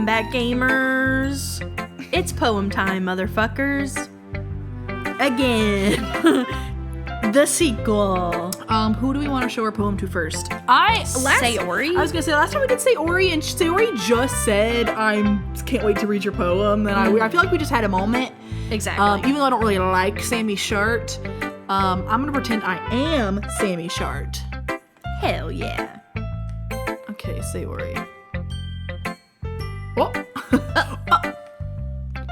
Welcome back, gamers. It's poem time, motherfuckers. Again. The sequel. Who do we want to show our poem to first? Sayori. I was gonna say last time we did Sayori, and Sayori just said, can't wait to read your poem. And I feel like we just had a moment. Exactly. Even though I don't really like Sammy Shart, I'm gonna pretend I am Sammy Shart. Hell yeah. Okay, Sayori. Oh. Oh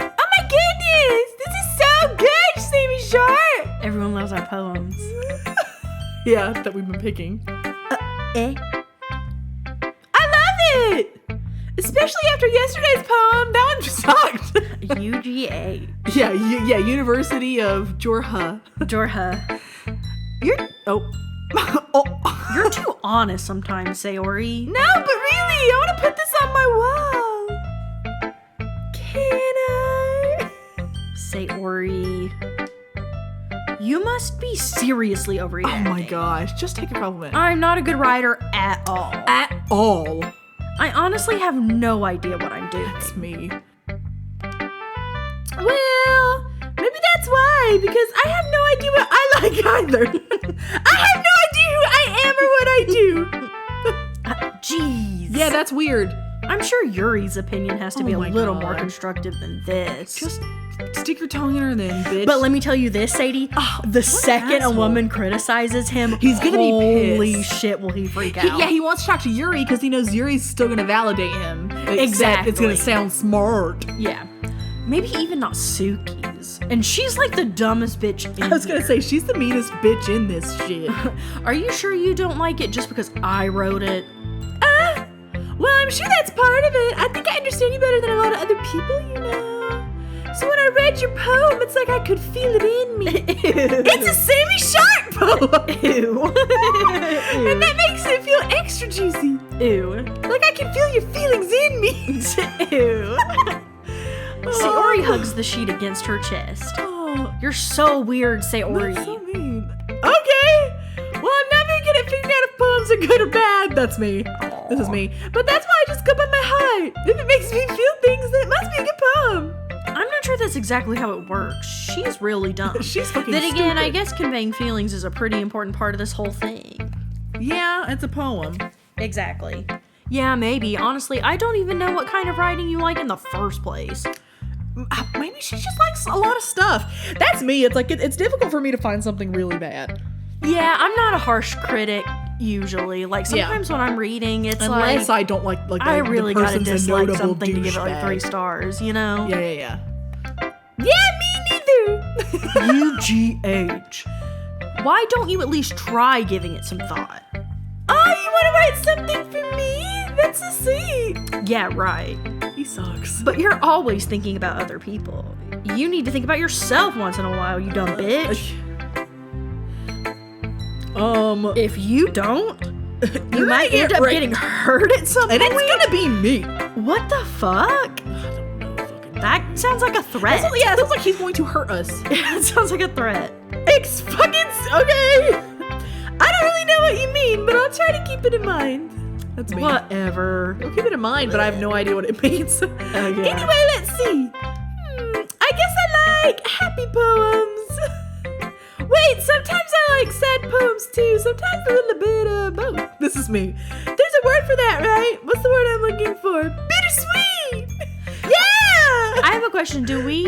my goodness! This is so good, Sammy Shart! Everyone loves our poems. Yeah, that we've been picking. Eh? I love it! Especially after yesterday's poem. That one sucked. UGA. Yeah, University of Jorha. Jorha. You're too honest sometimes, Sayori. No, but really, I want to put this on my wall. Can I? Sayori. You must be seriously overreacting. Oh my gosh, just take a compliment. I'm not a good writer at all. At all. I honestly have no idea what I'm doing. That's me. Well, maybe that's why, because I have no idea what I like either. I have no idea who I am or what I do. Jeez. Yeah, that's weird. I'm sure Yuri's opinion has to be a my little God. more constructive than this. Just stick your tongue in her then, bitch. But let me tell you this, Sadie. The second asshole. a woman criticizes him, He's gonna be holy pissed. shit, will he freak out? he wants to talk to Yuri because he knows Yuri's still gonna validate him. Except Exactly. it's gonna sound smart. Yeah. Maybe even not Suki's. And she's like the dumbest bitch in I was gonna here. say, she's the meanest bitch in this shit. Are you sure you don't like it just because I wrote it? Well, I'm sure that's part of it. I think I understand you better than a lot of other people, you know. So when I read your poem, it's like I could feel it in me. It's a Sammy Sharp poem. Ew. And that makes it feel extra juicy. Ew. Like I can feel your feelings in me. Ew. Sayori hugs the sheet against her chest. Oh, You're so weird, Sayori. that's so mean. Okay. Well, I'm not very good at figuring out if poems are good or bad. That's me. This is me. But that's why I just go by my heart. If it makes me feel things, then it must be a good poem. I'm not sure that's exactly how it works. She's really dumb. She's fucking Then again, I stupid. guess conveying feelings is a pretty important part of this whole thing. Yeah, it's a poem. Exactly. Yeah, maybe. Honestly, I don't even know what kind of writing you like in the first place. Maybe she just likes a lot of stuff. That's me. It's like it's difficult for me to find something really bad. Yeah, I'm not a harsh critic usually. Like sometimes when I'm reading, it's Unless like I don't like I really gotta person's a dislike notable something to give it like 3 douchebag. stars, you know? Yeah. Yeah, me neither. UGH. Why don't you at least try giving it some thought? Oh, you want to write something for me? That's so sweet. Yeah, right. He sucks. But you're always thinking about other people. You need to think about yourself once in a while, you dumb bitch. If you don't, you might end up getting hurt at some point. And it's gonna be me. What the fuck? That sounds like a threat. Yeah, it sounds like he's going to hurt us. It sounds like a threat. It's fucking okay. I don't really know what you mean, but I'll try to keep it in mind. That's me. Whatever. I'll keep it in mind, but I have no idea what it means. Yeah. Anyway, let's see. I guess I like happy poems. Wait, sometimes I like sad poems too. Sometimes a little bit of both. This is me. There's a word for that, right? What's the word I'm looking for? Bittersweet. Yeah. I have a question. Do we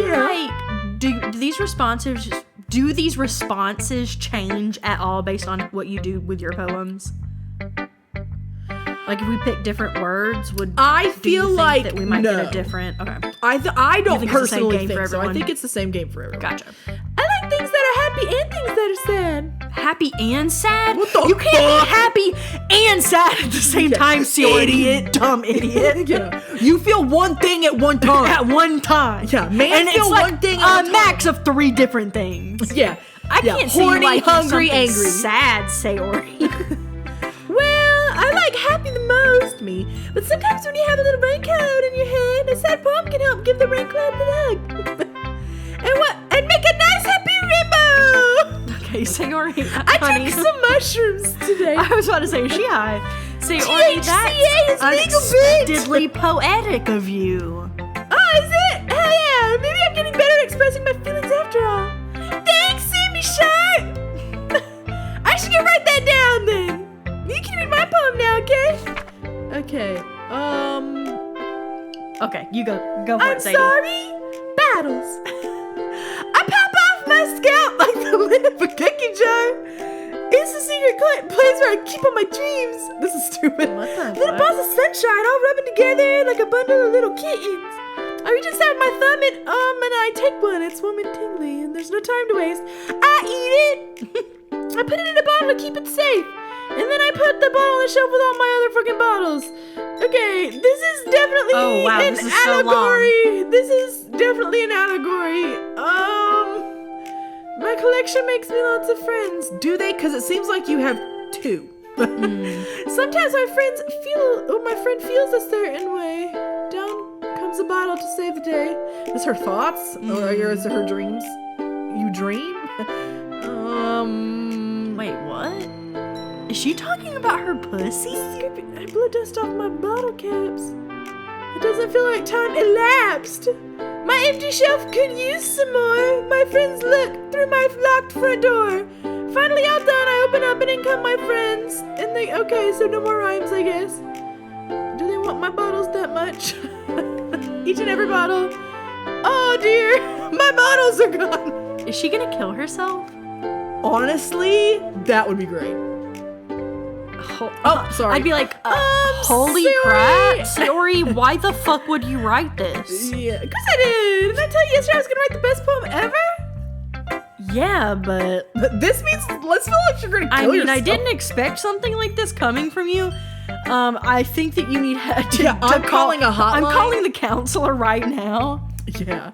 do these responses change at all based on what you do with your poems? Like if we pick different words, do you think that we might get a different? Okay. I don't think it's the same personally game think for so. I everyone? think it's the same game for everyone. Gotcha. I like things that are happy and things that are sad. Happy and sad? What the You can't fuck? be happy and sad at the same time, idiot. dumb idiot. Yeah. You feel one thing at one time. At one time. Yeah, man, and feel it's like one thing a at a time. max of 3 different things. Yeah. I can't see horny, you liking hungry, something angry. sad, Sayori. Well, I like happy the most, me. But sometimes when you have a little rain cloud in your head, a sad poem can help give the rain cloud the hug. and make a nice happy rainbow. Okay, Sayori. I took some mushrooms today. I was about to say, is she high? Say, Ori, that's THCA is legal, bitch! unexpectedly poetic of you. Oh, is it? Hell yeah! Maybe I'm getting better at expressing my feelings after all. Thanks, Sammy Sharp! I should go write that down then. You can read my poem now, okay? Okay, Okay, you go for I'm it, Sadie. sorry, battles. I pop off my scalp like the lid of a cookie jar. It's a secret place where I keep all my dreams. This is stupid. What the Little fuck? balls of sunshine all rubbing together like a bundle of little kittens. I reach inside my thumb and I take one. It's warm and tingly and there's no time to waste. I eat it. I put it in a bottle to keep it safe. And then I put the bottle on the shelf with all my other fucking bottles. Okay, this is definitely an this is so allegory. This is definitely an allegory. My collection makes me lots of friends. Do they? Because it seems like you have two. Sometimes my friend feels a certain way. Down comes a bottle to save the day. Is her thoughts? Or is it her dreams? You dream? Wait, what? Is she talking about her pussy? I blew dust off my bottle caps. It doesn't feel like time elapsed. My empty shelf could use some more. My friends look through my locked front door. Finally all done, I open up and in come my friends. And they, okay, so no more rhymes, I guess. Do they want my bottles that much? Each and every bottle. Oh dear, my bottles are gone. Is she gonna kill herself? Honestly, that would be great. Oh, sorry. I'd be like, holy sorry. crap, Sayori, why the fuck would you write this? Yeah, because I did. Didn't I tell you yesterday I was going to write the best poem ever? Yeah, but This means, let's feel like you're going to kill yourself. I didn't expect something like this coming from you. I think that you need to, Yeah, I'm calling a hotline. I'm calling the counselor right now. Yeah.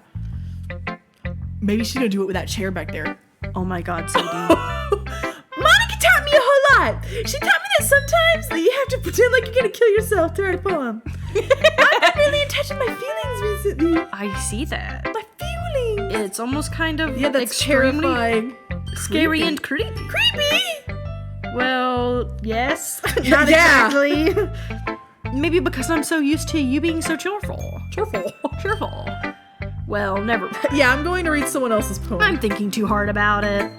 Maybe she's going to do it with that chair back there. Oh my god, Sadie. Monica taught me a whole lot. She taught me that sometimes that you have to pretend like you're going to kill yourself to write a poem. I've been really in touch with my feelings recently. I see that. My feelings. It's almost kind of Yeah, that's extremely terrifying. scary Creepy. and creepy. Creepy. Well, yes. Yeah. Not exactly. Maybe because I'm so used to you being so cheerful. Cheerful. Well, never mind. Yeah, I'm going to read someone else's poem. I'm thinking too hard about it.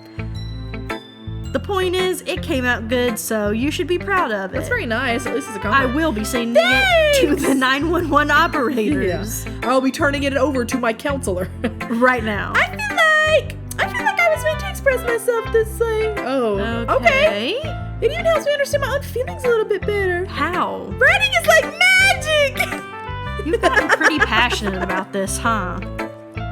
The point is, it came out good, so you should be proud of it. That's very nice. At least it's a I compliment. will be sending it to Thanks! the 911 operators I'll be turning it over to my counselor. right now. I feel like I was meant to express myself this way. Oh, okay. It even helps me understand my own feelings a little bit better. How? Writing is like magic. You've gotten pretty passionate about this, huh?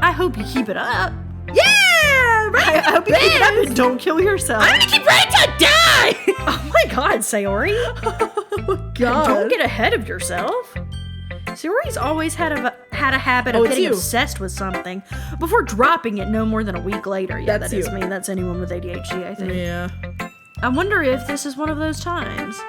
I hope you keep it up. Yeah, right. I hope you keep it up and don't kill yourself. I'm gonna keep writing till I die. Oh my god, Sayori. Oh God. Don't get ahead of yourself. Sayori's always had a habit of it's getting you. obsessed with something before dropping it no more than a week later. Yeah, That's that is you. me. That's anyone with ADHD, I think. Yeah. I wonder if this is one of those times.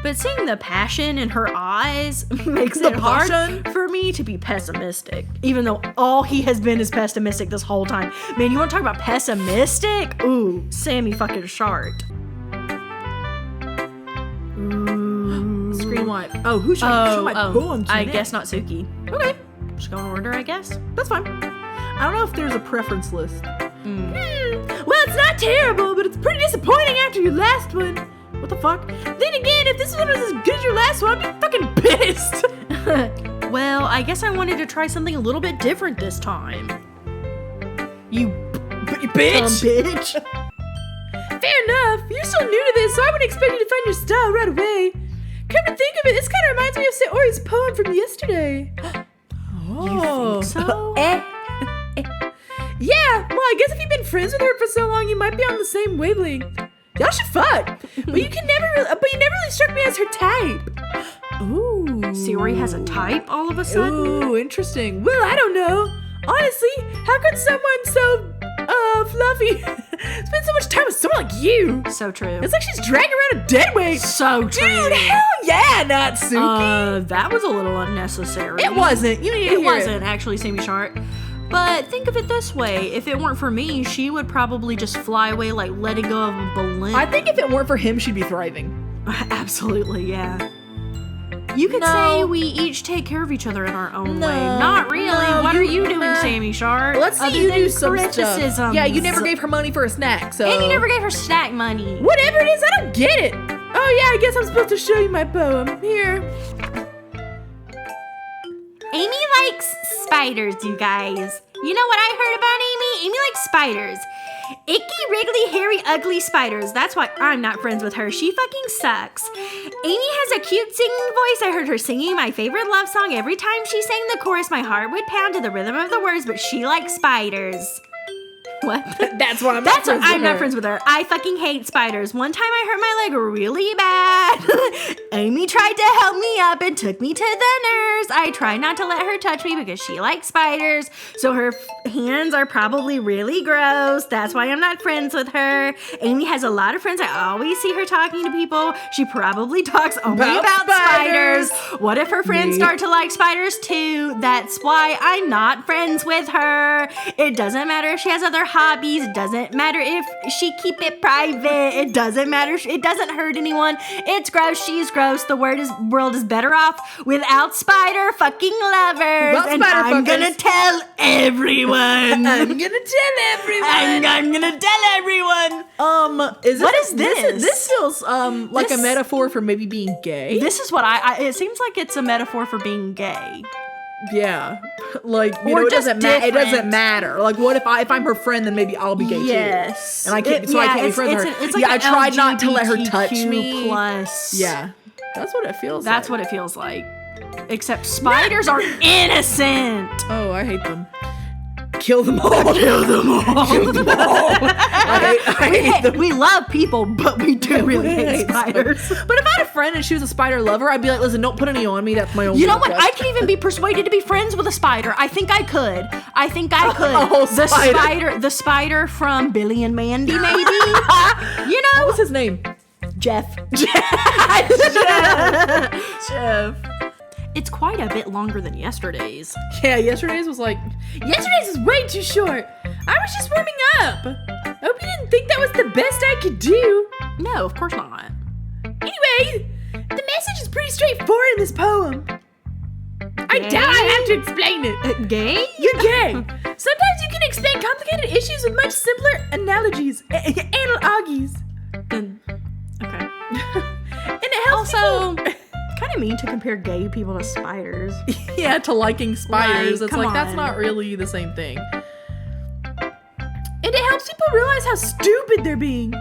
But seeing the passion in her eyes makes The it hard passion? for me to be pessimistic. Even though all he has been is pessimistic this whole time. Man, you want to talk about pessimistic? Ooh, Sammy fucking Shart. Ooh. Scream what? Oh, who should I show my poem to I next? guess not Suki. Okay, Just go in order, I guess. that's fine. I don't know if there's a preference list. Well, it's not terrible, but it's pretty disappointing after your last one. What the fuck? Then again, if this one was as good as your last one, I'd be fucking pissed. Well, I guess I wanted to try something a little bit different this time. You bitch. bitch. Fair enough. You're so new to this, so I wouldn't expect you to find your style right away. Come to think of it, this kind of reminds me of Sayori's poem from yesterday. You think so? Yeah, well, I guess if you've been friends with her for so long, you might be on the same wavelength. Y'all should fuck, but you never really struck me as her type. Ooh. Sayori has a type all of a sudden? Ooh, interesting. Well, I don't know. Honestly, how could someone so fluffy spend so much time with someone like you? So true. It's like she's dragging around a dead weight. So true. Dude, hell yeah, Natsuki. That was a little unnecessary. It wasn't. You need to It hear wasn't actually, Sammy Sharp. But think of it this way: if it weren't for me, she would probably just fly away like letting go of a balloon. I think if it weren't for him, she'd be thriving. Absolutely, yeah. You could No. say we each take care of each other in our own No, way. Not really. no, What are you you- doing, Sammy Sharp? Let's see Other you than do some criticisms. stuff. Yeah, you never gave her money for a snack, so. And you never gave her snack money. Whatever it is, I don't get it. Oh yeah, I guess I'm supposed to show you my poem. Here. Amy likes spiders, you guys. You know what I heard about Amy? Amy likes spiders. Icky, wriggly, hairy, ugly spiders. That's why I'm not friends with her. She fucking sucks. Amy has a cute singing voice. I heard her singing my favorite love song. Every time she sang the chorus, my heart would pound to the rhythm of the words, but she likes spiders. What? That's why I'm not friends with her. I fucking hate spiders. One time I hurt my leg really bad. Amy tried to help me up and took me to the nurse. I tried not to let her touch me because she likes spiders. So her hands are probably really gross. That's why I'm not friends with her. Amy has a lot of friends. I always see her talking to people. She probably talks only about spiders. What if her friends start to like spiders too? That's why I'm not friends with her. It doesn't matter if she has other hobbies. It doesn't matter if she keep it private. It doesn't matter. It doesn't hurt anyone. It's gross. She's gross. The world is better off without spider fucking lovers. Well, and I'm gonna tell everyone. I'm gonna tell everyone. I'm gonna tell everyone. What is this? This feels like a This- metaphor for maybe being gay. This is what it seems like it's a metaphor for being gay. Yeah, like you Or know, it just doesn't matter. It doesn't different. matter. Like, what if I'm her friend? Then maybe I'll be gay Yes. too. And I can't. I can't be friends with her. It's like yeah, I an tried not to let her touch LGBTQ me. Plus. Yeah, that's what it feels. That's like. what it feels like. Except spiders are innocent. Oh, I hate them. Kill them all. Kill them all. Kill them all. I hate them. We love people, but we do really hate spiders. But if I had a friend and she was a spider lover, I'd be like, listen, don't put any on me. That's my own. You know what? request. I can even be persuaded to be friends with a spider. I think I could. A whole spider. The spider from Billy and Mandy, maybe. You know, What was his name? Jeff. Jeff. It's quite a bit longer than yesterday's. Yeah, yesterday's was way too short. I was just warming up. I hope you didn't think that was the best I could do. No, of course not. Anyway, the message is pretty straightforward in this poem. I doubt I have to explain it. Gay? You're gay. Sometimes you can explain complicated issues with much simpler analogies, analogies. Then, okay. And it helps Also, people. kind of mean to compare gay people to spiders. Yeah, to liking spiders. Like, It's come like, that's on. not really the same thing. And it helps people realize how stupid they're being.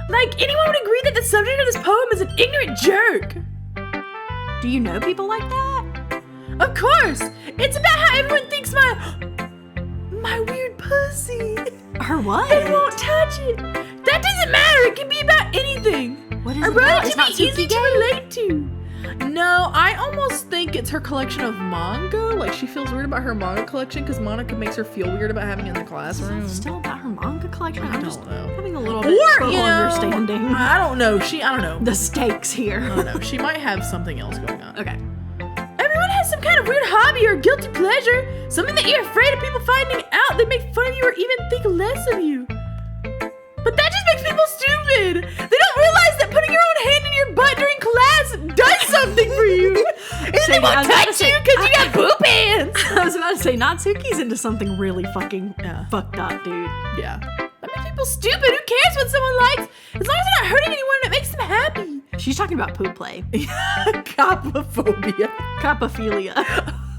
Like, anyone would agree that the subject of this poem is an ignorant jerk. Do you know people like that? Of course! It's about how everyone thinks my weird pussy. Or what? They won't touch it. That doesn't matter. It can be about anything. What is I it wrote about? it It's to not be easy Suki to gay? relate to. No, I almost think it's her collection of manga. Like, she feels weird about her manga collection because Monica makes her feel weird about having it in the classroom. It's still about her manga collection. I'm just don't know. having a little bit Or, trouble you know, understanding I don't know. I don't know. the stakes here. I don't know. She might have something else going on. Okay. Everyone has some kind of weird hobby or guilty pleasure. Something that you're afraid of people finding out. They make fun of you or even think less of you. But that just makes people stupid. They don't realize that putting your own hand in your butt during class does something for you. And Say, they I won't was about to touch say- you because you got poop hands. I was about to say, Natsuki's into something really fucking fucked up, dude. Yeah. That makes people stupid. Who cares what someone likes? As long as they're not hurting anyone and it makes them happy. She's talking about poop play. Copophobia. Copophilia.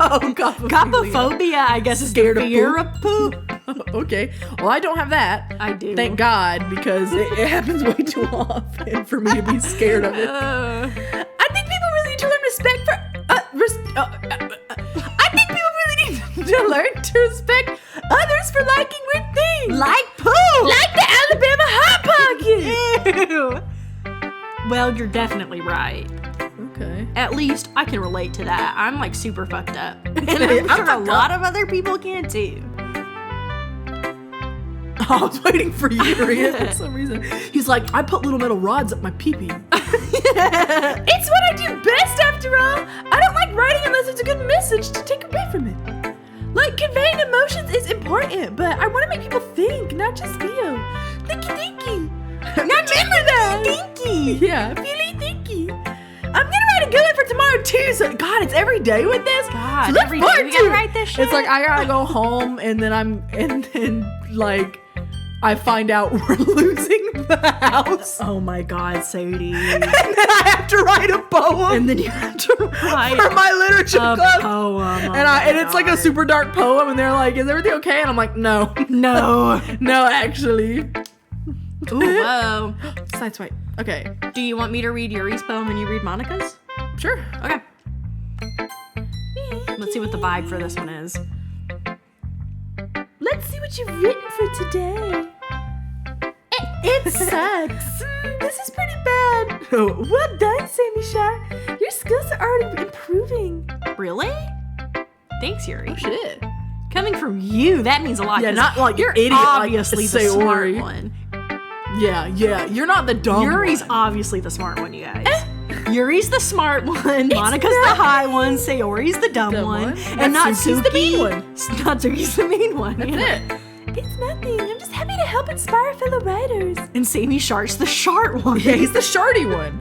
Oh, copophilia. Copophobia, I guess, is Scared the of fear poop? of poop. Okay. Well, I don't have that. I do. Thank God, because it happens way too often for me to be scared of it. I think people really need to learn respect for. I think people really need to learn to respect others for liking weird things. Like poop! Like the Alabama Hot Pocket. Ew. Well, you're definitely right. Okay. At least I can relate to that. I'm like super fucked up. And I'm I'm sure a fucked lot of other people can too. I was waiting for you to read it for some reason. He's like, I put little metal rods up my pee-pee. It's what I do best, after all. I don't like writing unless it's a good message to take away from it. Like, conveying emotions is important, but I want to make people think, not just feel. Thinky. Now remember that. Thinky. Yeah, feely thinky. I'm gonna write a good one for tomorrow too, do so. God, it's every day with this. God, so look every day forward we gotta to it. write this shit. It's like I gotta go home, and then like I find out we're losing the house. Oh my God, Sadie. And then I have to write a poem. And then you have to write for my literature a club. poem. And it's like a super dark poem, and they're like, "Is everything okay?" And I'm like, "No, No. no, actually." Ooh, whoa. Sideswipe. Okay, Do you want me to read Yuri's poem and you read Monica's? sure. Okay. Let's see what the vibe for this one is. Let's see what you've written for today. It sucks. This is pretty bad. Well done, Sammy Shar. Your skills are already improving. Really? Thanks, Yuri. Shit. Coming from you, that means a lot. Yeah, 'cause not like you're idiot, like obviously the smart Sayori. one. Yeah. You're not the dumb Yuri's one. obviously the smart one, you guys. Yuri's the smart one, Monica's not- the high one, Sayori's the dumb one, and Natsuki's the mean one. Natsuki's the mean one. That's it. It's nothing. I'm just happy to help inspire fellow writers. And Sammy Shark's the sharp one. Yeah, he's the shardy one.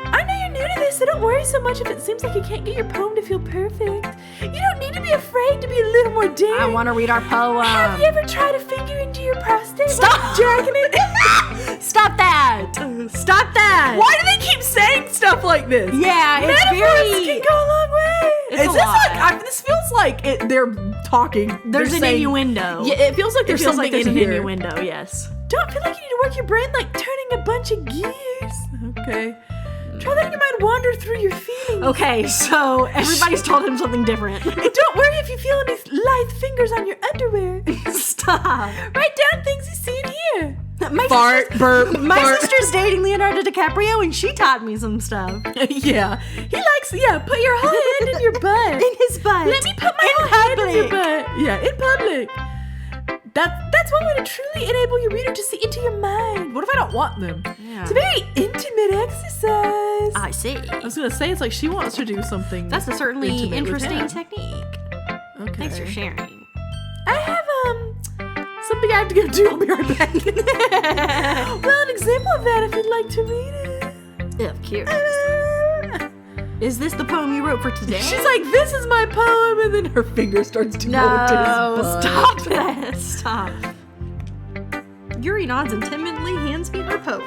I know you're new to this, so don't worry so much if it seems like you can't get your poem to feel perfect. You don't need to be afraid to be a little more daring. I want to read our poem. Have you ever tried a finger into your prostate? Stop! while dragging it? Stop that! Stop that! Why do they keep saying stuff like this? Yeah, it's Metaphors can very. go a long way. It's Is a this lot. like? This feels like they're talking. There's they're an saying, innuendo. Yeah, it feels like there's It feels something like there's in an here. innuendo. Yes. Don't feel like you need to work your brain like turning a bunch of gears. Okay. Try letting your mind wander through your feelings. Okay, so everybody's told him something different. And don't worry if you feel any lithe fingers on your underwear. Stop. Write down things you see and hear. My Fart, burp, My fart. sister's dating Leonardo DiCaprio, and she taught me some stuff. Yeah. He likes, put your whole hand in your butt. In his butt. Let me put my In whole hand in your public. butt. Yeah, in public. That's one way to truly enable your reader to see into your mind. What if I don't want them? Yeah. It's a very intimate exercise. I see. I was gonna say it's like she wants to do something. That's a certainly intimate with interesting him. technique. Okay. Thanks for sharing. I have Something I have to go do. I'll be right back. well, an example of that if you'd like to read it. Of course. Is this the poem you wrote for today? She's like, "This is my poem," and then her finger starts to go into no, his butt. stop that. Stop. Yuri nods and timidly hands me her poem.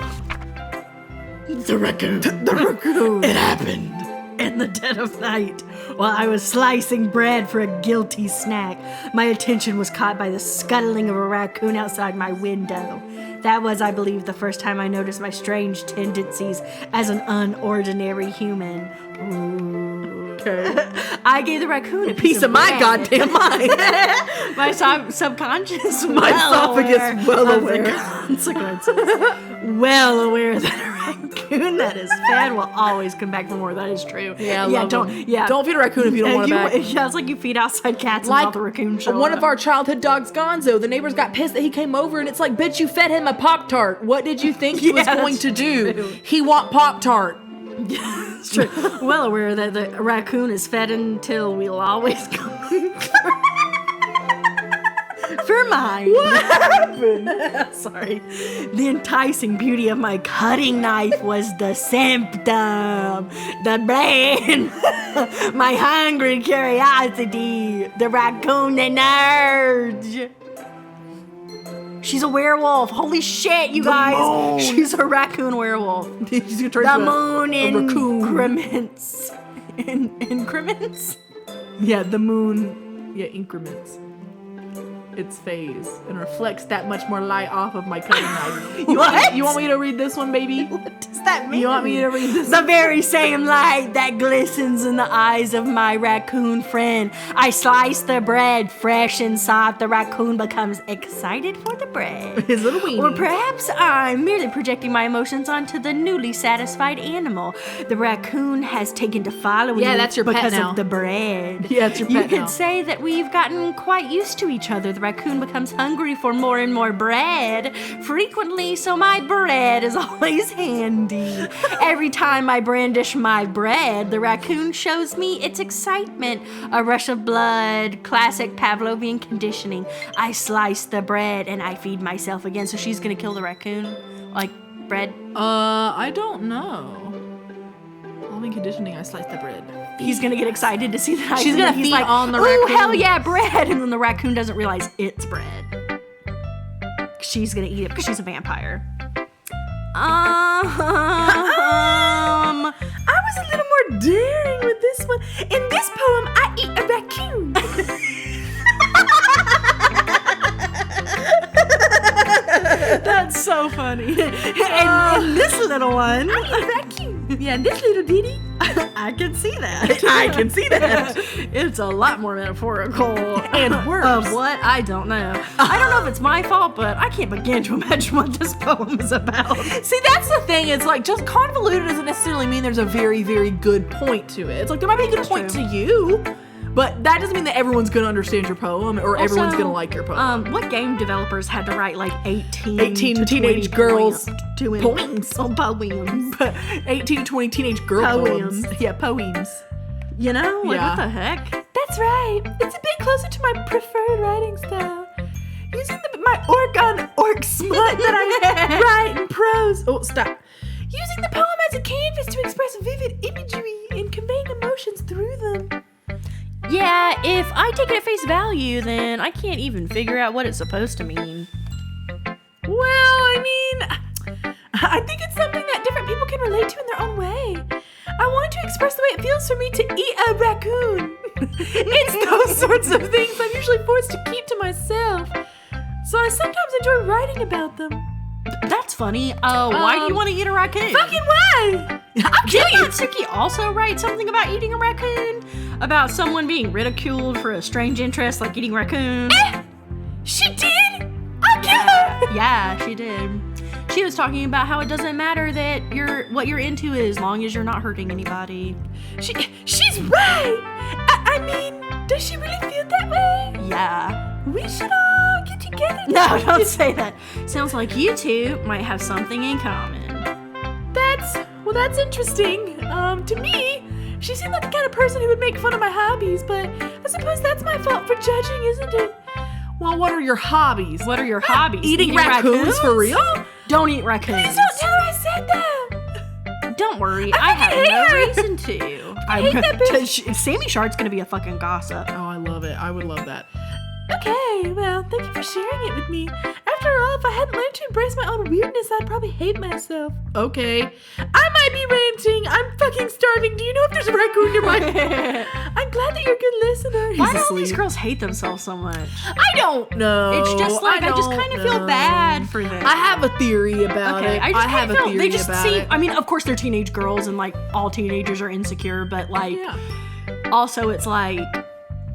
The raccoon. The raccoon. It happened. In the dead of night, while I was slicing bread for a guilty snack, my attention was caught by the scuttling of a raccoon outside my window. That was, I believe, the first time I noticed my strange tendencies as an unordinary human. Ooh. Okay. I gave the raccoon a Piece of my bread. goddamn mind. My subconscious, My esophagus, well of the aware. consequences. Well aware that a raccoon that is fed will always come back for more. That is true. Yeah, I love don't. them. Yeah, Don't feed a raccoon if you don't want it back. Yeah, it's like you feed outside cats and Like all the raccoons show one up. of our childhood dogs, Gonzo. The neighbors got pissed that he came over, and it's like, "Bitch, you fed him a Pop-Tart. What did you think he was Yeah, going that's to do? true. He want Pop-Tart." It's true. Well aware that the raccoon is fed until we'll always come for mine. What happened? Sorry. The enticing beauty of my cutting knife was the symptom. The brain. My hungry curiosity. The raccoon, the urge. She's a werewolf. Holy shit, you guys. moon. She's a raccoon werewolf. He's gonna turn The into moon a raccoon. increments. Increments? Yeah, the moon. Yeah, increments. Its phase and reflects that much more light off of my cutting knife. What? You want me to read this one, baby? What does that mean? You want me to read this? The very same light that glistens in the eyes of my raccoon friend. I slice the bread, fresh and soft. The raccoon becomes excited for the bread. His little weenie. Or perhaps I'm merely projecting my emotions onto the newly satisfied animal. The raccoon has taken to following Yeah, me that's your pet because now. of the bread. Yeah, it's your You pet could now. say that we've gotten quite used to each other. The raccoon becomes hungry for more and more bread, frequently, so my bread is always handy. Every time I brandish my bread, the raccoon shows me its excitement. A rush of blood, classic Pavlovian conditioning. I slice the bread and I feed myself again. So she's gonna kill the raccoon? Like bread? I don't know. Well, Halloween conditioning, I sliced the bread. He's gonna get excited to see that. She's gonna he's feed like, on the "Ooh, raccoon." hell yeah, bread!" And then the raccoon doesn't realize it's bread. She's gonna eat it because she's a vampire. I was a little more daring with this one. In this poem, I eat a raccoon. That's so funny. And this little one, I eat a raccoon. Yeah, this little ditty. I can see that. I can see that. It's a lot more metaphorical And worse. Of what? I don't know. I don't know if it's my fault, but I can't begin to imagine what this poem is about. See, that's the thing. It's like just convoluted doesn't necessarily mean there's a very, very good point to it. It's like there might be a good That's point true. to you, but that doesn't mean that everyone's gonna understand your poem or everyone's Also, gonna like your poem. What game developers had to write like 18 18 to teenage 20 girls poems? Oh, poems. 18 to 20 teenage girl Poems. poems. Yeah, poems. You know? Like, Yeah. what the heck? That's right. It's a bit closer to my preferred writing style. Using my orc on orc smut that I write in prose. Oh, stop. Using the poem as a canvas to express vivid imagery and conveying emotions through them. Yeah, if I take it at face value, then I can't even figure out what it's supposed to mean. Well, I mean, I think it's something that different people can relate to in their own way. I want to express the way it feels for me to eat a raccoon. It's those sorts of things I'm usually forced to keep to myself. So I sometimes enjoy writing about them. That's funny. Why do you want to eat a raccoon? Fucking why? Did Natsuki also write something about eating a raccoon? About someone being ridiculed for a strange interest like eating raccoon? She did? I'll kill her. Yeah, she did. She was talking about how it doesn't matter that what you're into as long as you're not hurting anybody. She's right. I mean, does she really feel that way? Yeah. We should all get together. No, don't say that. Sounds like you two might have something in common. That's interesting. To me, she seemed like the kind of person who would make fun of my hobbies, but I suppose that's my fault for judging, isn't it? Well, what are your hobbies? What are your hobbies? Eating raccoons for real? Don't eat raccoons. Please don't tell her I said that. Don't worry, I I have fucking hate no her. reason to. I hate that bitch. Sammy Shart's gonna be a fucking gossip. Oh, I love it. I would love that. Okay, well, thank you for sharing it with me. After all, if I hadn't learned to embrace my own weirdness, I'd probably hate myself. Okay. I might be ranting. I'm fucking starving. Do you know if there's a raccoon nearby? I'm glad that you're a good listener. Why do all asleep. these girls hate themselves so much? I don't know. It's just like I just don't kind of feel know. bad for them. I have a theory about Okay, it. I just have kind a of feel theory they just about seem. it. I mean, of course they're teenage girls, and like all teenagers are insecure, but like Yeah. also it's like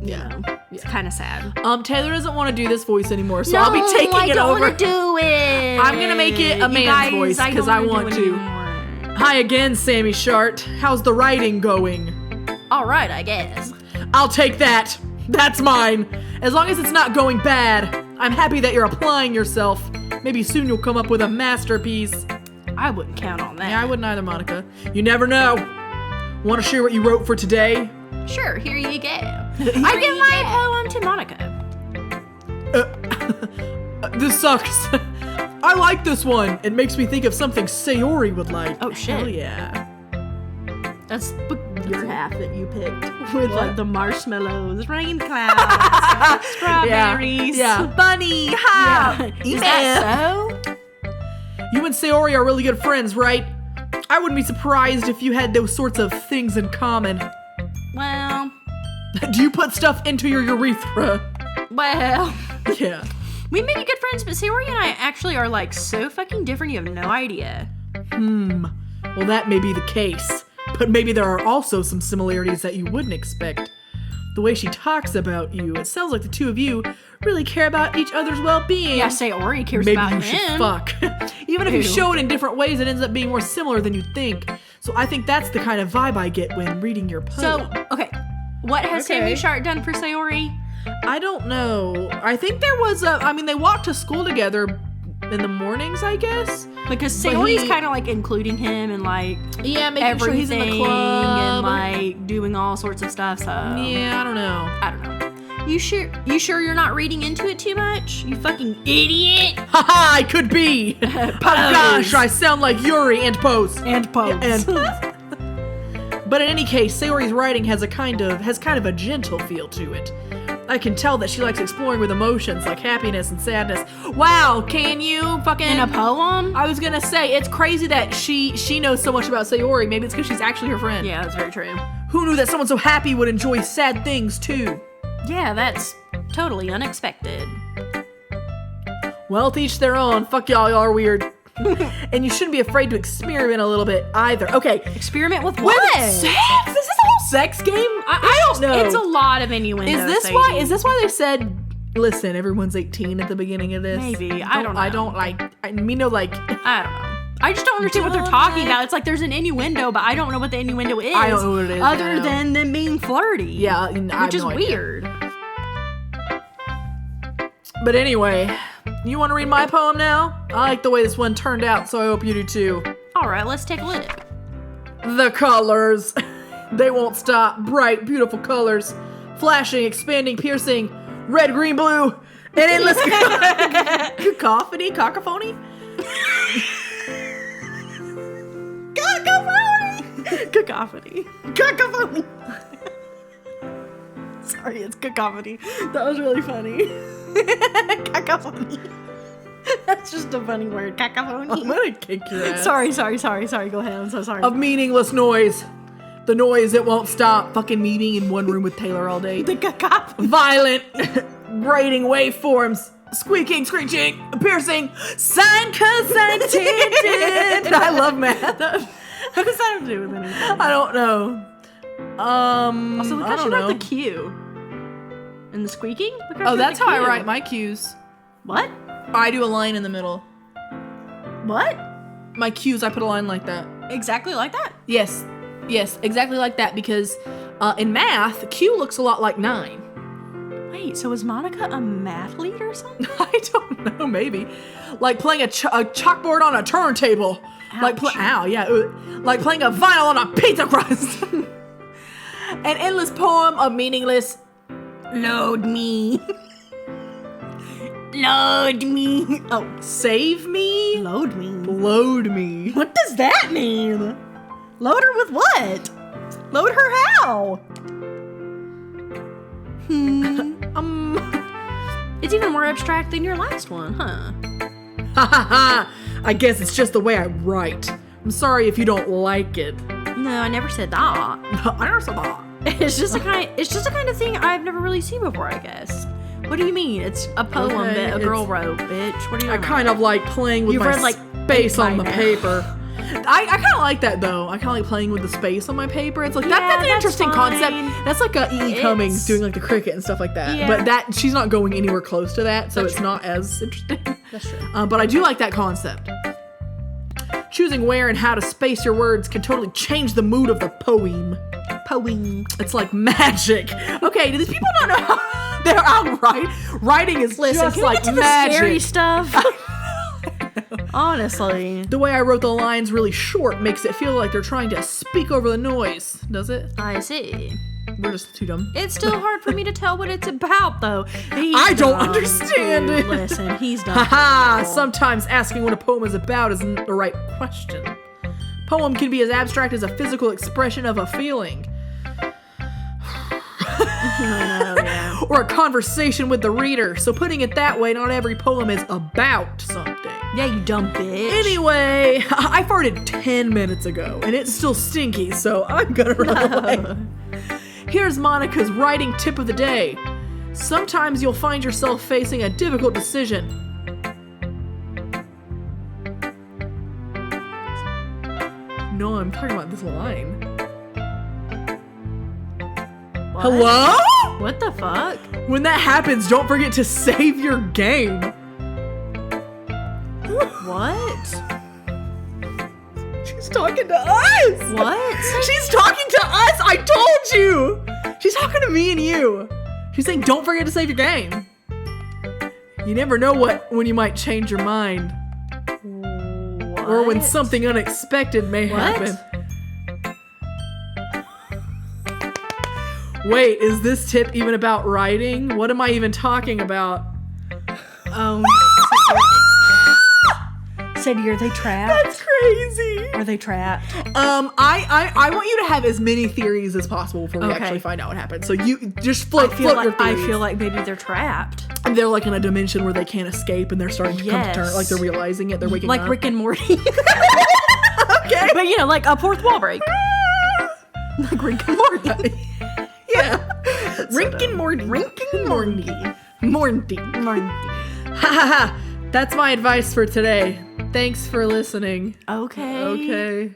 you Yeah. know, it's kind of sad. Taylor doesn't want to do this voice anymore, so I'll be taking I it don't over. want to do it. I'm gonna make it a You man's guys, voice, 'cause I don't wanna want do it to. anymore. Hi again, Sammy Shart. How's the writing going? All right, I guess. I'll take that. That's mine. As long as it's not going bad. I'm happy that you're applying yourself. Maybe soon you'll come up with a masterpiece. I wouldn't count on that. Yeah, I wouldn't either, Monica. You never know. Want to share what you wrote for today? Sure, here you go. I give my poem to Monica. This sucks. I like this one. It makes me think of something Sayori would like. Oh, shit. Hell yeah. That's your half that you picked with What? like the marshmallows, rain clouds, strawberries. Yeah. Bunny, how? Yeah. Is that so? You and Sayori are really good friends, right? I wouldn't be surprised if you had those sorts of things in common. Well, Do you put stuff into your urethra? well. Yeah. We may be good friends, but Sayori and I actually are like so fucking different you have no idea. Well, that may be the case. But maybe there are also some similarities that you wouldn't expect. The way she talks about you, it sounds like the two of you really care about each other's well-being. Yeah, Sayori cares Maybe about you him. should fuck. Even if you Ew. show it in different ways, it ends up being more similar than you think. So I think that's the kind of vibe I get when reading your poem. So, okay. What has Okay. Sammy Shark done for Sayori? I don't know. I think there was they walked to school together in the mornings, I guess. Because But Sayori's he- kind of like including him in like Yeah, making sure he's everything in the club. and like doing all sorts of stuff. So Yeah, I don't know. I don't know. You sure you're not reading into it too much? You fucking idiot. Haha, I could be. Oh gosh, I sound like Yuri and Pose. And pose. And But in any case, Sayori's writing has kind of a gentle feel to it. I can tell that she likes exploring with emotions like happiness and sadness. Wow, can you fucking... In a poem? I was gonna say, it's crazy that she knows so much about Sayori. Maybe it's because she's actually her friend. Yeah, that's very true. Who knew that someone so happy would enjoy sad things too? Yeah, that's totally unexpected. Well, to each their own. Fuck y'all are weird. And you shouldn't be afraid to experiment a little bit either. Okay. Experiment with what? Sex? Is this a whole sex game? I don't know. It's a lot of innuendo. Is this why they said, listen, everyone's 18 at the beginning of this? Maybe. I don't know. I don't like. I don't know. I just don't understand what they're talking about. It's like there's an innuendo, but I don't know what the innuendo is. I don't know what it is. Other than them being flirty. Yeah, which is weird. But anyway, you want to read my poem now? I like the way this one turned out, so I hope you do too. All right, let's take a look. The colors. They won't stop. Bright, beautiful colors. Flashing, expanding, piercing. Red, green, blue. And endless cacophony? Cacophony? Cacophony. Cacophony. Sorry, it's cacophony. That was really funny. Cacophony. That's just a funny word. Cacophony. I'm gonna kick your ass. Sorry. Go ahead. I'm so sorry. Of meaningless noise. The noise that won't stop. Fucking meeting in one room with Taylor all day. The cacophony. Violent, grating waveforms. Squeaking, screeching, piercing. Sine, cosine, tangent. I love math. What does that have to do with anything? I don't know. Also, look how she wrote the Q. And the squeaking? Oh, that's how I write my Q's. What? I do a line in the middle. What? My Q's, I put a line like that. Exactly like that? Yes, exactly like that, because in math, Q looks a lot like 9. Wait, so is Monica a math lead or something? I don't know, maybe. Like playing a chalkboard on a turntable. Ouch. Like playing a vinyl on a pizza crust. An endless poem of meaningless. Load me. Load me. Oh, save me? Load me. Load me. What does that mean? Load her with what? Load her how? It's even more abstract than your last one, huh? Ha ha ha! I guess it's just the way I write. I'm sorry if you don't like it. No, I never said that. I never said that. It's just a kind of thing I've never really seen before, I guess. What do you mean? It's a poem that a girl wrote, bitch. What do you mean? I kind of like playing with my space on the paper. I kind of like that though. I kind of like playing with the space on my paper. It's like that's an interesting concept. That's like a E.E. Cummings doing like the cricket and stuff like that. Yeah. But that she's not going anywhere close to that, so it's not as interesting. That's true. But I do like that concept. Choosing where and how to space your words can totally change the mood of the poem. It's like magic. Okay, do these people not know how they're outright? Writing is just can like we get to magic. the scary stuff? Honestly. The way I wrote the lines really short makes it feel like they're trying to speak over the noise, does it? I see. We're just too dumb. It's still hard for me to tell what it's about, though. I don't understand it. Listen, he's done. Haha, sometimes asking what a poem is about isn't the right question. Poem can be as abstract as a physical expression of a feeling. Yeah. Or a conversation with the reader. So putting it that way, not every poem is about something. Yeah, you dumb bitch. Anyway, I farted 10 minutes ago, and it's still stinky, so I'm gonna run away. Here's Monica's writing tip of the day. Sometimes you'll find yourself facing a difficult decision. No, I'm talking about this line. What? Hello? What the fuck? When that happens, don't forget to save your game. What? She's talking to us! What? She's talking to us! I told you! She's talking to me and you. She's saying, don't forget to save your game. You never know when you might change your mind. What? Or when something unexpected may happen. Wait, is this tip even about writing? What am I even talking about? Sadie, are they trapped? That's crazy. Are they trapped? I want you to have as many theories as possible before we Okay. actually find out what happened. So you just float your I theories. feel like maybe they're trapped. And they're like in a dimension where they can't escape and they're starting to come to terms. Yes. Like they're realizing it. They're waking Like up. Rick and Morty. Okay. But like a fourth wall break. Like Rick and Morty. Yeah. Rick and Morty. Rick and Morty. Morty. Ha ha ha. That's my advice for today. Thanks for listening. Okay.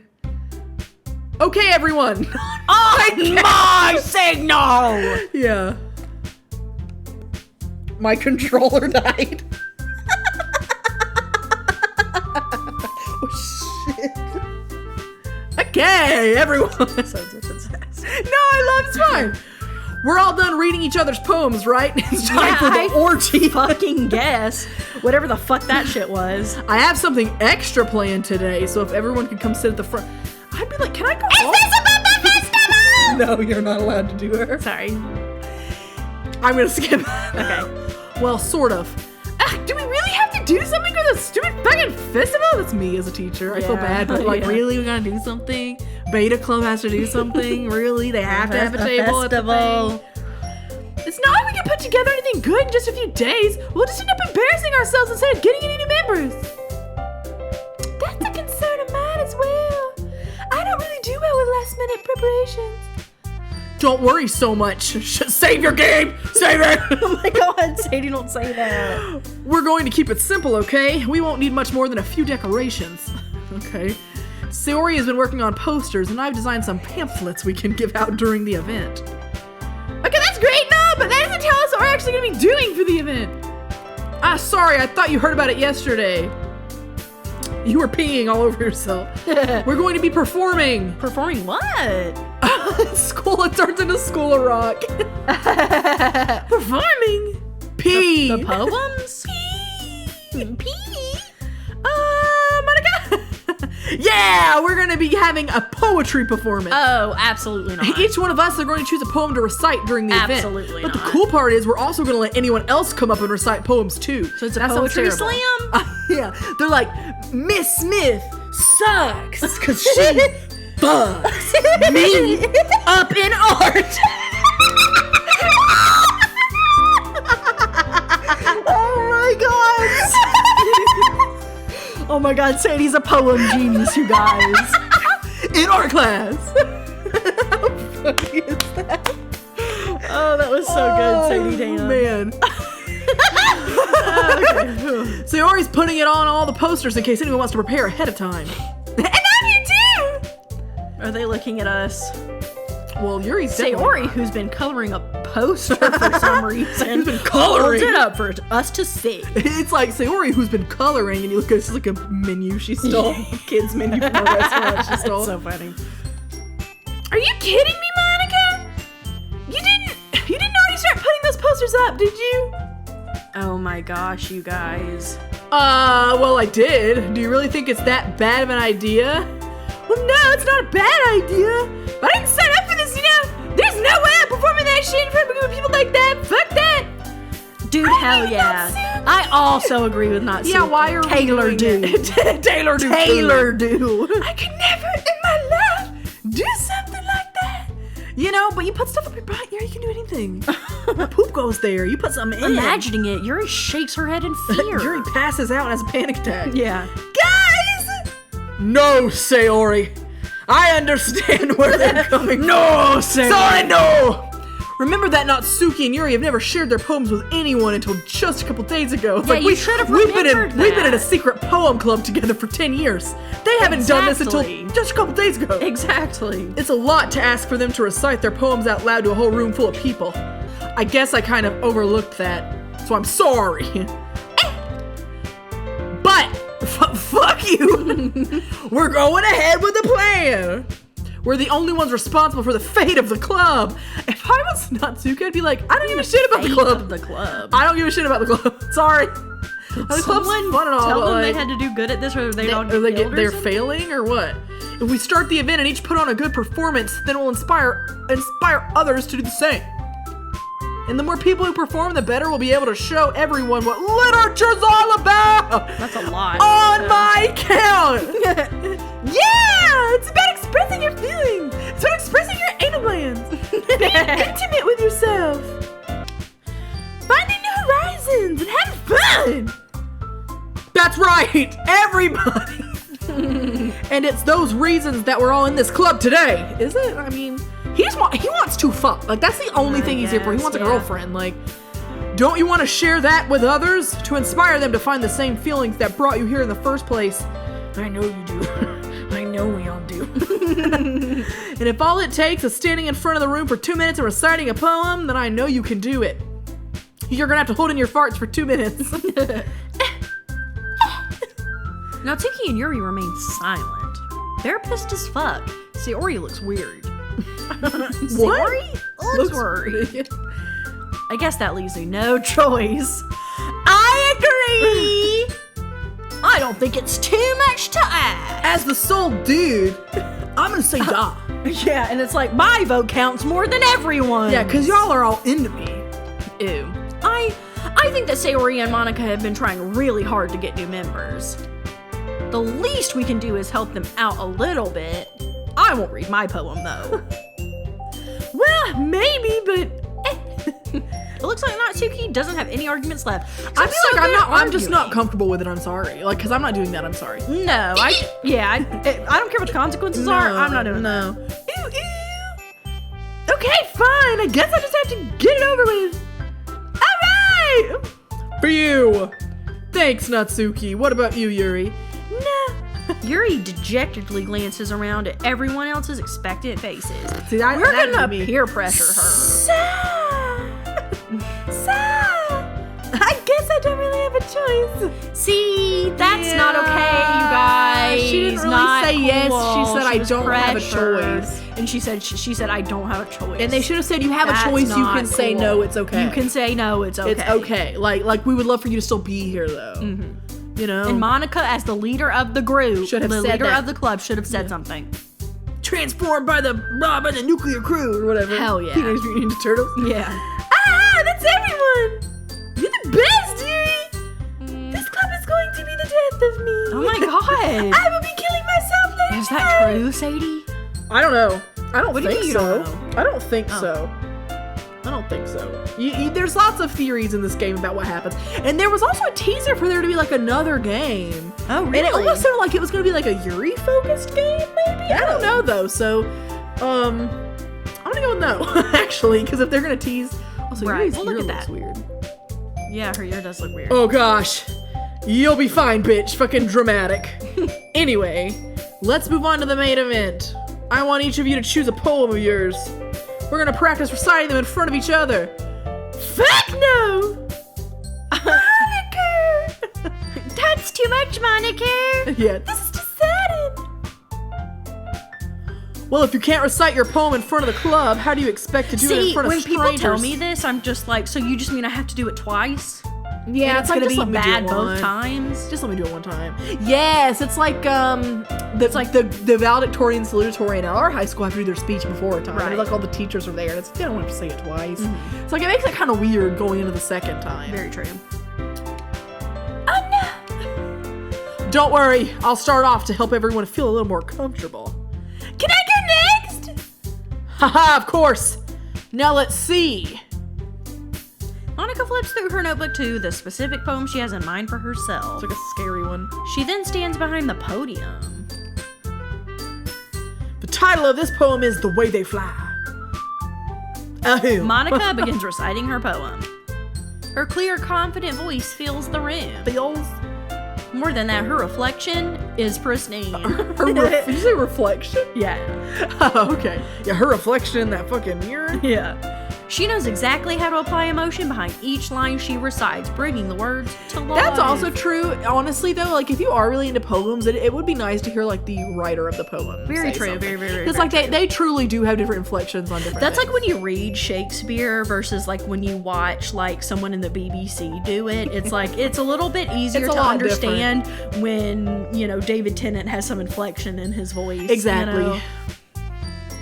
Okay, everyone. On my signal! Yeah. My controller died. Oh, shit. Okay, everyone. No, I love it's fine. We're all done reading each other's poems, right? It's time for the orgy. Fucking guess. Whatever the fuck that shit was. I have something extra planned today, so if everyone could come sit at the front, I'd be like, can I go home? Is this about the festival? No, you're not allowed to do her. Sorry. I'm gonna skip. Okay. Well, sort of. Do we really have to do something for this stupid fucking festival? That's me as a teacher. I feel bad, but like, really, we gotta do something? Beta Club has to do something? Really? They have to have a table at the thing? It's not like we can put together anything good in just a few days. We'll just end up embarrassing ourselves instead of getting any new members. That's a concern of mine as well. I don't really do well with last-minute preparations. Don't worry so much. Save your game! Save it! Oh my god, Sadie, don't say that. We're going to keep it simple, okay? We won't need much more than a few decorations. Okay. Saori has been working on posters, and I've designed some pamphlets we can give out during the event. Okay, that's great, no, but that doesn't tell us what we're actually going to be doing for the event. Sorry, I thought you heard about it yesterday. You were peeing all over yourself. We're going to be performing. Performing what? School, it turns into School of Rock. Performing? Pee. The poems? Pee. Monica. Yeah, we're going to be having a poetry performance. Oh, absolutely not. Each one of us are going to choose a poem to recite during the event. Absolutely But not. the cool part is we're also going to let anyone else come up and recite poems too. So it's a That sounds poetry terrible. slam? Yeah, they're like, Miss Smith sucks because she fucks me up in art. Oh my god! Oh my god, Sadie's a poem genius, you guys. In art class. How funny is that? Oh, that was so good, Sadie Dan. Man. So Saori's putting it on all the posters in case anyone wants to prepare ahead of time. And I'm here too! Are they looking at us? Well, Yuri's Saori, who's been coloring a poster for some reason, Who's been coloring. holds it up for us to see. It's like Saori who's been coloring, and you look at it's like a menu she stole, kids menu from a restaurant she stole. So funny. Are you kidding me, Monica? You didn't already start putting those posters up, did you? Oh my gosh, you guys. Well, I did. Do you really think it's that bad of an idea? Well, no, it's not a bad idea. But I didn't sign up for this, you know? There's no way I'm performing that shit in front of people like that. Fuck that. Dude, hell yeah. I also agree with not Yeah, why are we Taylor doing do. it? Taylor do. Taylor do. I could never in my life do something like that. You know, but you put stuff up your butt, yeah, you can do anything. My poop goes there. You put something in. Imagining it, Yuri shakes her head in fear. Yuri passes out and has a panic attack. Yeah. Guys! No, Saori. I understand where they're coming from. No, Saori. Sorry, no! Remember that Natsuki and Yuri have never shared their poems with anyone until just a couple days ago. It's Yeah, you should have we've remembered been in a that. secret poem club together for 10 years. They haven't done this until Exactly. just a couple days ago. Exactly. It's a lot to ask for them to recite their poems out loud to a whole room full of people. I guess I kind of overlooked that, so I'm sorry. But, fuck you! We're going ahead with the plan! We're the only ones responsible for the fate of the club. If I was Natsuki, I'd be like, I don't give a shit about the Fate club. of the club. I don't give a shit about the club. Sorry. The club's fun and all, tell but them like, they had to do good at this, or they don't they're failing or what? If we start the event and each put on a good performance, then we'll inspire others to do the same. And the more people who perform, the better we'll be able to show everyone what literature's all about. That's a lot. On my count. Yeah! It's about expressing your feelings. It's about expressing your anal glands. Being intimate with yourself. Finding new horizons and having fun. That's right, everybody. And it's those reasons that we're all in this club today, is it? I mean, he wants to fuck. Like, that's the only thing he's here for. He wants a girlfriend. Like, don't you want to share that with others to inspire them to find the same feelings that brought you here in the first place? I know you do. I know we all do. And if all it takes is standing in front of the room for 2 minutes and reciting a poem, then I know you can do it. You're gonna have to hold in your farts for 2 minutes. Now, Tiki and Yuri remain silent. They're pissed as fuck. Sayori looks weird. Sayori looks worried. I guess that leaves me no choice. I agree! I don't think it's too much to ask. As the sole dude, I'm gonna say da. Yeah, and it's like, my vote counts more than everyone's. Yeah, because y'all are all into me. Ew. I think that Sayori and Monica have been trying really hard to get new members. The least we can do is help them out a little bit. I won't read my poem, though. Well, maybe, but It looks like Natsuki doesn't have any arguments left. I feel like I'm just not comfortable with it. I'm sorry. Like, because I'm not doing that. I'm sorry. No, I don't care what the consequences are. I'm not doing that. Ew. Okay, fine. I guess I just have to get it over with. All right. For you. Thanks, Natsuki. What about you, Yuri? No. Yuri dejectedly glances around at everyone else's expectant faces. See, We're gonna peer pressure her. I guess I don't really have a choice. See, that's not okay, you guys. She didn't really Not say yes. cool. She said, I was don't have a pressured. choice. And she said, I don't have a choice. And they should have said, you have That's a choice. You not can say cool. no. It's okay. You can say no, it's okay. It's okay. Like we would love for you to still be here, though. Mm-hmm. You know? And Monica, as the leader of the group, Should have the said leader that. of the club, should have said something. Transformed by the nuclear crew or whatever. Hell yeah. Teenage Mutant Ninja Turtles. Yeah. Ah, that's everyone. You're the best, Yuri. This club is going to be the death of me. Oh my god. I will be killing myself later. Is that true, Sadie? I don't know. I don't What do you think mean you so. don't know? I don't think so. I don't think so. There's lots of theories in this game about what happens. And there was also a teaser for there to be like another game. Oh, really? And it almost sounded like it was going to be like a Yuri-focused game, maybe? I don't know, though. So, I'm going to go with no, actually, because if they're going to tease... Also, Right, Yuri's well, look ear at looks that. weird. Yeah, her ear does look weird. Oh, gosh. You'll be fine, bitch. Fucking dramatic. Anyway, let's move on to the main event. I want each of you to choose a poem of yours. We're gonna practice reciting them in front of each other. Fuck no. Monica. That's too much, Monica. Yeah. This is just saddened. Well, if you can't recite your poem in front of the club, how do you expect to do it in See, front of when strangers? people tell me this, I'm just like, so you just mean I have to do it twice? Yeah, And it's like, gonna just be let me do bad it both once. times? Just let me do it one time. Yes, it's like the valedictorian, salutatorian at our high school have to do their speech before time. Right. And like all the teachers are there, and they don't have to say it twice. It's like it makes it kind of weird going into the second time. Very true. Oh no. Don't worry, I'll start off to help everyone feel a little more comfortable. Can I go next? Haha, of course. Now let's see. Monica flips through her notebook to the specific poem she has in mind for herself. It's like a scary one. She then stands behind the podium. The title of this poem is The Way They Fly. Ahem. Monica begins reciting her poem. Her clear, confident voice fills the room. feels. More than that, her reflection is pristine. Did you say reflection? Yeah. Oh, okay. Yeah, her reflection in that fucking mirror. Yeah. She knows exactly how to apply emotion behind each line she recites, bringing the words to life. That's also true. Honestly, though, like if you are really into poems, it would be nice to hear like the writer of the poem. Very say true, something. very, very, very, Because very like they truly do have different inflections on different. That's things. like when you read Shakespeare versus like when you watch like someone in the BBC do it. It's like it's a little bit easier It's a to lot understand when, you know, David Tennant has some inflection in his voice. Exactly. You know?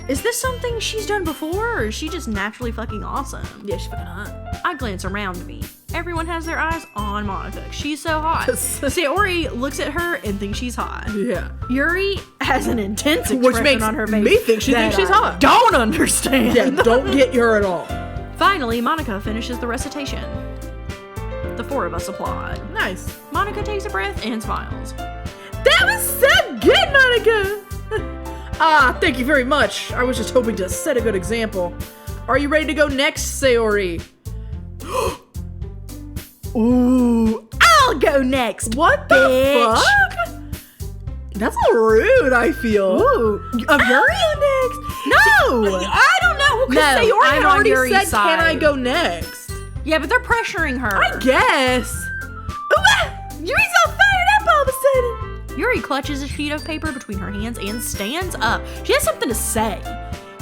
Is this something she's done before, or is she just naturally fucking awesome? Yeah, she's fucking hot. I glance around me. Everyone has their eyes on Monica. She's so hot. Sayori looks at her and thinks she's hot. Yeah. Yuri has an intense expression Which makes on her face. me think she thinks she's hot. Don't understand. Yeah, don't get her at all. Finally, Monica finishes the recitation. The four of us applaud. Nice. Monica takes a breath and smiles. That was so good, Monica! Thank you very much. I was just hoping to set a good example. Are you ready to go next, Sayori? Ooh, I'll go next. What the bitch. fuck? That's a little rude, I feel. Ooh, I'll go next. no. I don't know, because No, Sayori I'm had on already Yuri's said, side. can I go next? Yeah, but they're pressuring her. I guess. Yuri's all fired up all of a sudden. Yuri clutches a sheet of paper between her hands and stands up. She has something to say.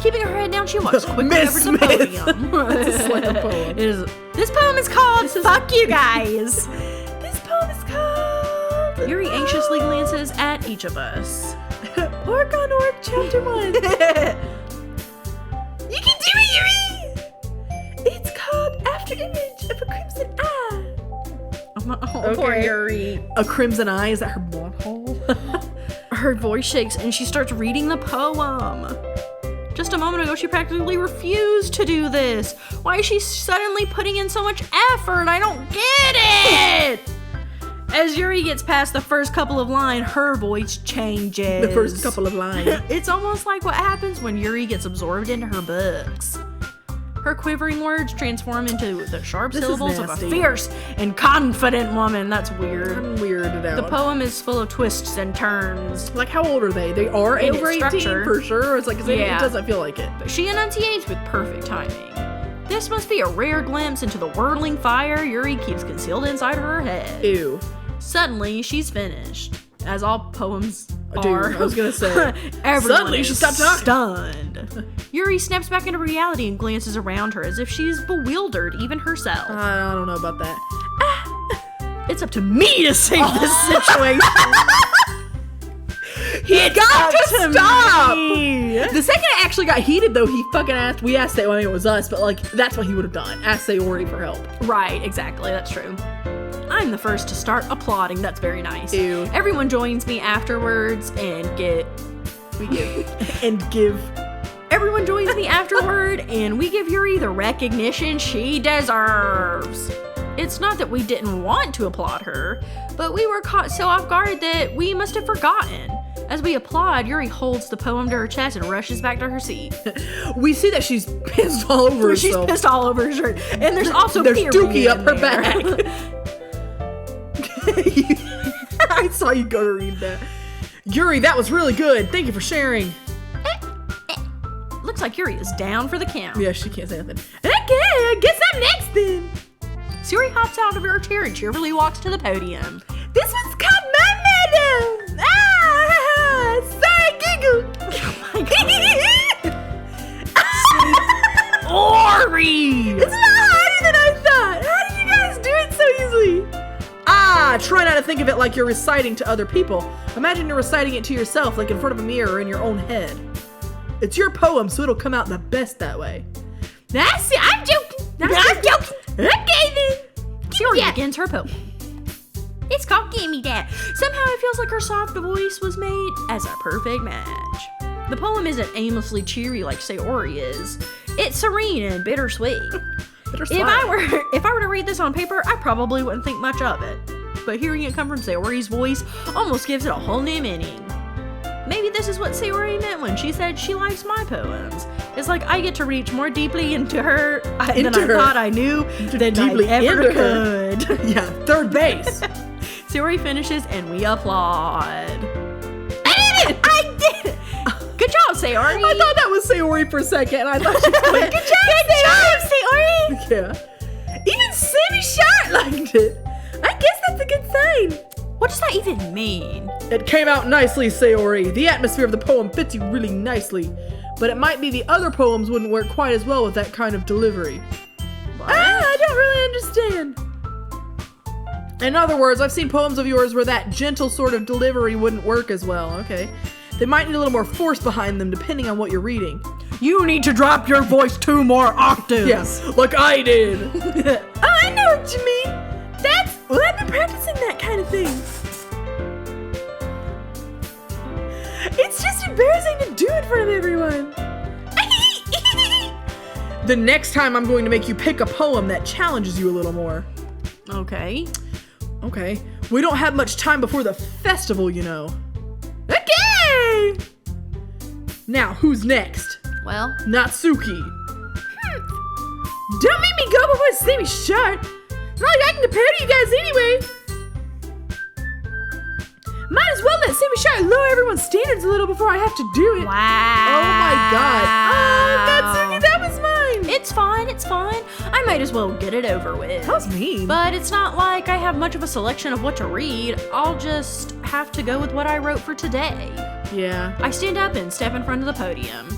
Keeping her head down, she walks quickly Miss over to the Smith. podium. It's a slam poem. This poem is called Fuck You Guys. This poem is called... Yuri anxiously glances at each of us. Orc on Orc, Chapter 1. You can do it, Yuri! It's called After Image of a Crimson Eye. Oh, poor Yuri. A crimson eye? Is that her blonde hole? Her voice shakes and she starts reading the poem. Just a moment ago, she practically refused to do this. Why is she suddenly putting in so much effort? I don't get it! As Yuri gets past the first couple of lines, her voice changes. The first couple of lines. It's almost like what happens when Yuri gets absorbed into her books. Her quivering words transform into the sharp This is syllables of a nasty. fierce and confident woman. That's weird. I'm weirded out. The poem is full of twists and turns. Like, how old are they? They are In over its 18 structure. for sure. It's like, it Yeah. doesn't feel like it. But she enunciates with perfect timing. This must be a rare glimpse into the whirling fire Yuri keeps concealed inside her head. Ew. Suddenly, she's finished. As all poems Dude, are. I was gonna say. Everyone Suddenly, is she stopped talking. stunned. Yuri snaps back into reality and glances around her as if she's bewildered, even herself. I don't know about that. It's up to me to save this situation. He got to stop! me. The second it actually got heated, though, he fucking asked. We asked, well, I mean, it was us, but like, that's what he would have done. Ask Sayori for help. Right, exactly. That's true. I'm the first to start applauding. That's very nice. Ew. Everyone joins me afterwards and we give. Everyone joins me afterward and we give Yuri the recognition she deserves. It's not that we didn't want to applaud her, but we were caught so off guard that we must have forgotten. As we applaud, Yuri holds the poem to her chest and rushes back to her seat. We see that she's pissed all over She's herself. pissed all over her shirt. And there's also There's period Dookie in up her there. back. I saw you go to read that. Yuri, that was really good. Thank you for sharing. Looks like Yuri is down for the count. Yeah, she can't say nothing. Okay, I guess I'm next then. Yuri hops out of her chair and cheerfully walks to the podium. This one's called my medal. Ah, sorry, giggle. Oh my god. Ori! It's a lot harder than I thought. How did you guys do it so easily? Try not to think of it like you're reciting to other people. Imagine you're reciting it to yourself, like in front of a mirror in your own head. It's your poem, so it'll come out the best that way. That's it. I'm joking. I'm joking. Okay then. Yuri begins her poem. It's called Gimme That. Somehow it feels like her soft voice was made as a perfect match. The poem isn't aimlessly cheery like Sayori is. It's serene and bittersweet. If I were to read this on paper, I probably wouldn't think much of it. But hearing it come from Sayori's voice almost gives it a whole new meaning. Maybe this is what Sayori meant when she said she likes my poems. It's like I get to reach more deeply into her than I thought I knew than I ever could. Yeah, third base. Sayori finishes and we applaud. I did it! I did it! Good job, Sayori! I thought that was Sayori for a second. And I thought she was like, Good job, Sayori! Yeah. Even Sammy Sharp liked it. I guess that's a good sign. What does that even mean? It came out nicely, Sayori. The atmosphere of the poem fits you really nicely. But it might be the other poems wouldn't work quite as well with that kind of delivery. What? I don't really understand. In other words, I've seen poems of yours where that gentle sort of delivery wouldn't work as well. Okay. They might need a little more force behind them depending on what you're reading. You need to drop your voice 2 more octaves. Yes, like I did. Oh, I know what you mean. I've been practicing that kind of thing. It's just embarrassing to do in front of everyone. The next time I'm going to make you pick a poem that challenges you a little more. Okay. Okay. We don't have much time before the festival, you know. Okay! Now, who's next? Well, Natsuki. Don't make me go before Sammy shot. It's not like I can compare to you guys anyway. Might as well let Sammy shot lower everyone's standards a little before I have to do it. wow. Oh my god. Natsuki, that was mine. It's fine, it's fine. I might as well get it over with. That was mean. But it's not like I have much of a selection of what to read. I'll just have to go with what I wrote for today. Yeah. I stand up and step in front of the podium.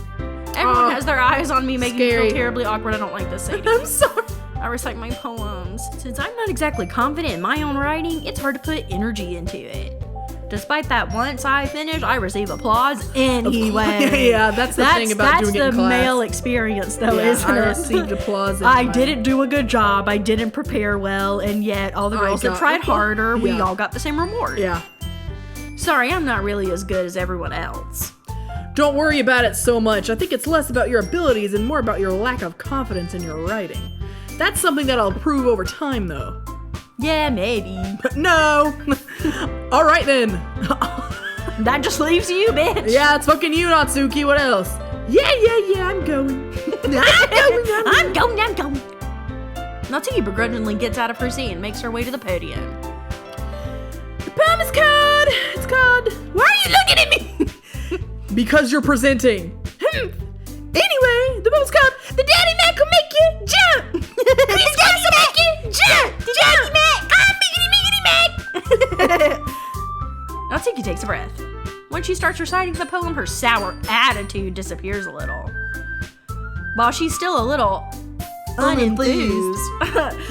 Everyone has their eyes on me, making me scary. feel terribly awkward. I don't like this, Sadie. I'm sorry. I recite my poems. Since I'm not exactly confident in my own writing, it's hard to put energy into it. Despite that, once I finish, I receive applause anyway. Yeah, that's the thing about doing it in That's the class. male experience, though, Yeah, isn't I it? received applause. I anyway. didn't do a good job. I didn't prepare well, and yet all the girls that tried harder, we all got the same reward. Yeah. Sorry, I'm not really as good as everyone else. Don't worry about it so much. I think it's less about your abilities and more about your lack of confidence in your writing. That's something that I'll improve over time, though. Yeah, maybe. No. All right, then. That just leaves you, bitch. Yeah, it's fucking you, Natsuki. What else? Yeah, I'm going. I'm going. Natsuki begrudgingly gets out of her seat and makes her way to the podium. The poem is called. It's called. Why are you looking at me? Because you're presenting. Anyway, the poem's called "The Daddy Mac Will Make You Jump." He's got to make you jump. Daddy Mac. I'm miggity Mac. Natsuki takes a breath. When she starts reciting the poem, her sour attitude disappears a little. While she's still a little unenthused,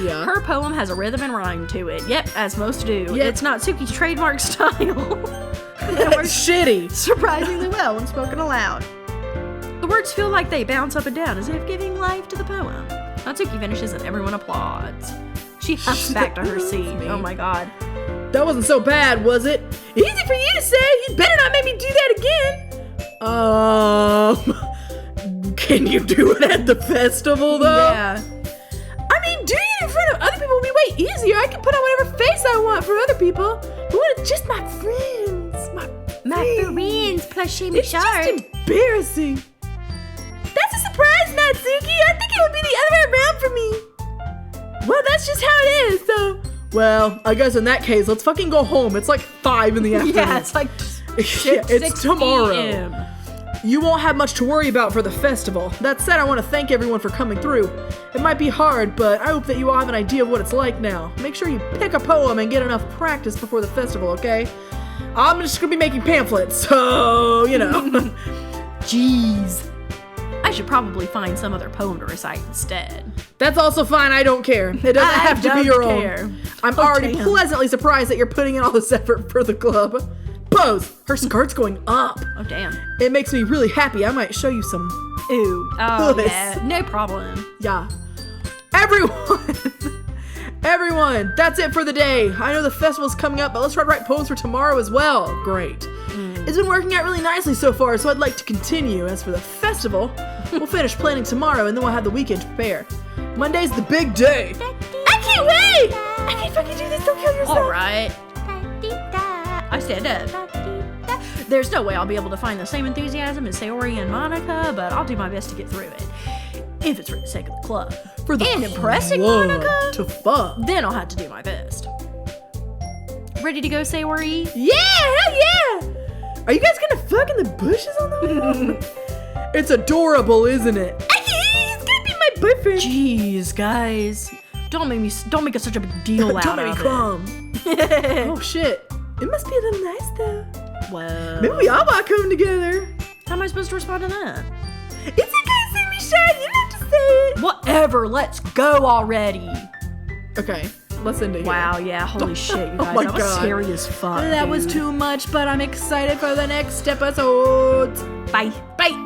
Yeah. her poem has a rhythm and rhyme to it. Yep, as most do. Yep. It's Natsuki's trademark style. It's shitty. Surprisingly well when spoken aloud. The words feel like they bounce up and down as if giving life to the poem. Natsuki finishes and everyone applauds. She huffs back to her seat. Oh my god. That wasn't so bad, was it? Easy for you to say. You better not make me do that again. Can you do it at the festival, though? Yeah. I mean, doing it in front of other people will be way easier. I can put on whatever face I want for other people. But when it's just my friends, My friends plus Shimmy it's just embarrassing. That's a surprise, Natsuki. I think it would be the other way around for me. Well, that's just how it is, so. Well, I guess in that case, let's fucking go home. It's like 5 in the afternoon. Yeah, it's like Yeah, it's tomorrow. PM. You won't have much to worry about for the festival. That said, I want to thank everyone for coming through. It might be hard, but I hope that you all have an idea of what it's like now. Make sure you pick a poem and get enough practice before the festival, okay? I'm just gonna be making pamphlets, so, you know. Jeez. I should probably find some other poem to recite instead. That's also fine, I don't care. It doesn't have to be your own. I'm already damn. pleasantly surprised that you're putting in all this effort for the club. Pose! Her skirt's going up. Oh, damn. It makes me really happy. I might show you some. Ooh. Oh, Puss. yeah. No problem. Yeah. Everyone, that's it for the day. I know the festival's coming up, but let's try to write poems for tomorrow as well. Great. It's been working out really nicely so far, so I'd like to continue. As for the festival, we'll finish planning tomorrow, and then we'll have the weekend to prepare. Monday's the big day. I can't wait! I can fucking do this, don't kill yourself. All right. I stand up. There's no way I'll be able to find the same enthusiasm as Sayori and Monica, but I'll do my best to get through it. If it's for the sake of the club. For the and impressing club Monica, to fuck. then I'll have to do my best. Ready to go, Sayori? Yeah, hell yeah! Are you guys gonna fuck in the bushes on the way? It's adorable, isn't it? He's gonna be my boyfriend. Jeez, guys. Don't make us such a big deal out Don't make me of come. it. Oh shit. It must be a little nice though. Well, Maybe we all walk home together. how am I supposed to respond to that? It's okay, Sammy Shy. You don't have to say it. Whatever, let's go already. Okay, let's end it here. Wow, yeah, holy shit, you guys. my that was God. scary as fuck. That was dude. too much, but I'm excited for the next episode. Bye. Bye.